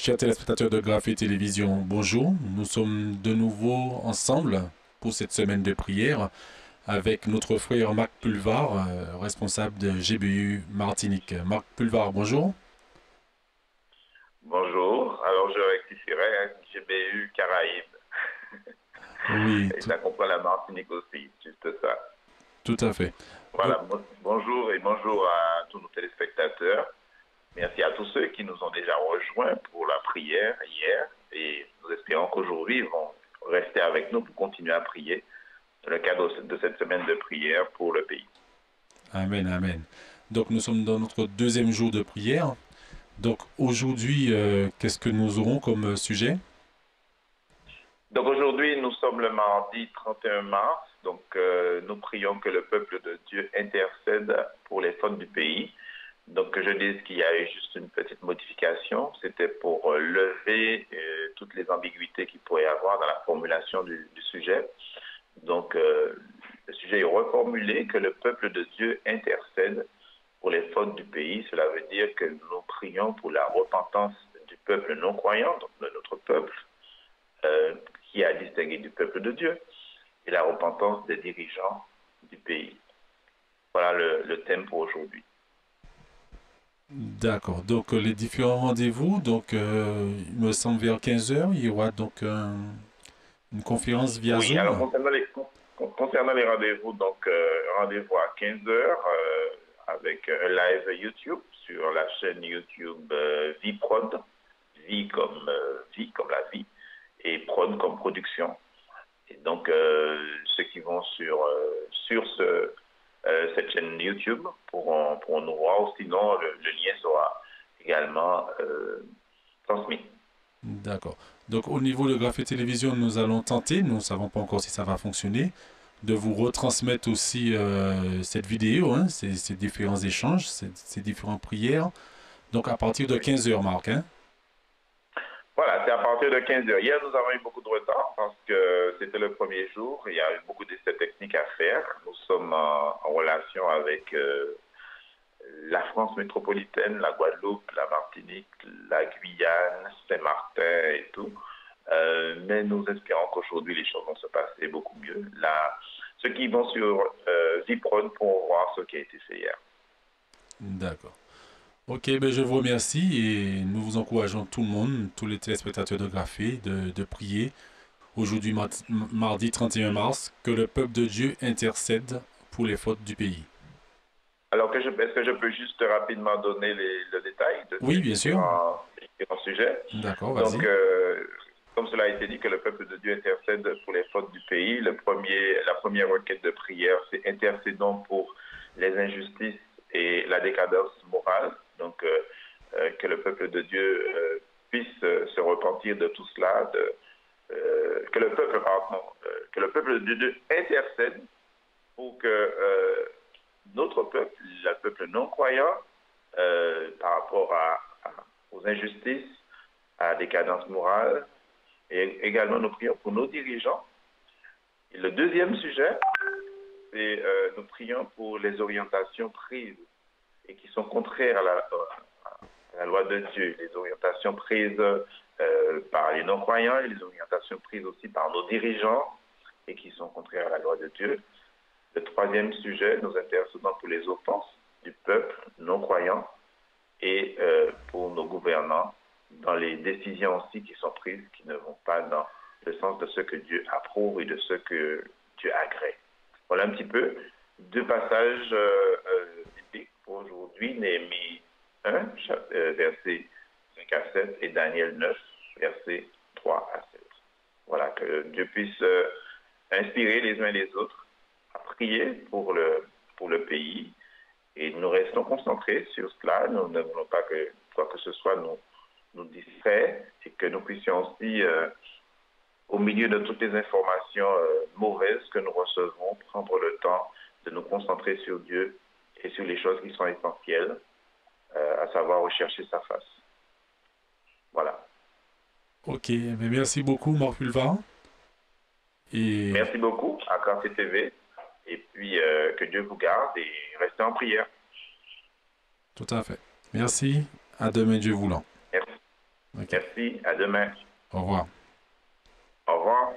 Chers téléspectateurs de Graphie Télévision, bonjour. Nous sommes de nouveau ensemble pour cette semaine de prière avec notre frère Marc Pulvar, responsable de GBU Martinique. Marc Pulvar, bonjour. Bonjour, alors je rectifierai, hein, GBU Caraïbes. Oui, Et ça comprend la Martinique aussi, juste ça. tout à fait. Donc, Voilà, bonjour et bonjour à tous nos téléspectateurs. Merci à tous ceux qui nous ont déjà rejoints pour la prière hier. Et nous espérons qu'aujourd'hui, ils vont rester avec nous pour continuer à prier dans le cadre de cette semaine de prière pour le pays. amen, amen. Donc, nous sommes dans notre deuxième jour de prière. Donc, aujourd'hui, qu'est-ce que nous aurons comme sujet? Donc aujourd'hui, nous sommes le mardi 31 mars. Donc nous prions que le peuple de Dieu intercède pour les fautes du pays. Donc je dis qu'il y a eu juste une petite modification. C'était pour lever toutes les ambiguïtés qu'il pourrait y avoir dans la formulation du sujet. Donc le sujet est reformulé que le peuple de Dieu intercède pour les fautes du pays. Cela veut dire que nous prions pour la repentance du peuple non croyant, donc de notre peuple, euh, qui a distingué du peuple de Dieu, et la repentance des dirigeants du pays. Voilà le thème pour aujourd'hui. D'accord. Donc, les différents rendez-vous, donc, il me semble vers 15 heures, il y aura donc une conférence via Oui, alors Zoom. concernant les rendez-vous, donc rendez-vous à 15 heures avec un live YouTube sur la chaîne YouTube ViProd, vie comme la vie, et prod comme production. Et donc, ceux qui vont sur cette chaîne YouTube pourront nous voir, ou sinon le lien sera également transmis. D'accord. Donc, au niveau de Graphie Télévision, nous allons tenter, nous ne savons pas encore si ça va fonctionner, de vous retransmettre aussi cette vidéo, hein, ces différents échanges, ces différentes prières. Donc, à partir de Oui. 15 heures, Marc. Hein? Voilà, c'est à partir de 15 heures. Hier, nous avons eu beaucoup de retard parce que c'était le premier jour. Il y a eu beaucoup d'essais techniques à faire. Nous sommes en relation avec la France métropolitaine, la Guadeloupe, la Martinique, la Guyane, Saint-Martin et tout. Mais nous espérons qu'aujourd'hui, les choses vont se passer beaucoup mieux. Là, ceux qui vont sur Vipron pourront voir ce qui a été fait hier. D'accord. Ok, ben je vous remercie et nous vous encourageons tout le monde, tous les téléspectateurs de Graphie, de prier aujourd'hui, mardi 31 mars, que le peuple de Dieu intercède pour les fautes du pays. Alors, est-ce que je peux juste rapidement donner le détail de Oui, bien sûr. ces différents sujets? D'accord, Donc, vas-y. comme cela a été dit, que le peuple de Dieu intercède pour les fautes du pays. La première requête de prière, c'est intercédons pour les injustices et la décadence morale. Donc, que le peuple de Dieu puisse se repentir de tout cela, que le peuple de Dieu intercède pour que notre peuple, le peuple non croyant, par rapport aux injustices, à la décadence morale, et également nous prions pour nos dirigeants. Et le deuxième sujet, c'est nous prions pour les orientations prises et qui sont contraires à la loi de Dieu, les orientations prises par les non-croyants et les orientations prises aussi par nos dirigeants et qui sont contraires à la loi de Dieu. Le troisième sujet, nous intercédons pour les offenses du peuple non-croyant et pour nos gouvernants dans les décisions aussi qui sont prises qui ne vont pas dans le sens de ce que Dieu approuve et de ce que Dieu agrée. Voilà un petit peu deux passages bibliques pour aujourd'hui, Néhémie 1, versets 5 à 7 et Daniel 9, versets 3 à 7. Voilà, que Dieu puisse inspirer les uns et les autres à prier pour le pays. Et nous restons concentrés sur cela. Nous ne voulons pas que quoi que ce soit nous distrait et que nous puissions aussi, au milieu de toutes les informations mauvaises que nous recevons, prendre le temps de nous concentrer sur Dieu et sur les choses qui sont essentielles, à savoir rechercher sa face. Voilà. Ok, mais merci beaucoup, Marc Pulvar. Et Merci beaucoup à Quartier TV. Et puis, que Dieu vous garde et restez en prière. tout à fait. Merci. À demain, Dieu voulant. Merci. Ok. Merci, à demain. Au revoir. Au revoir.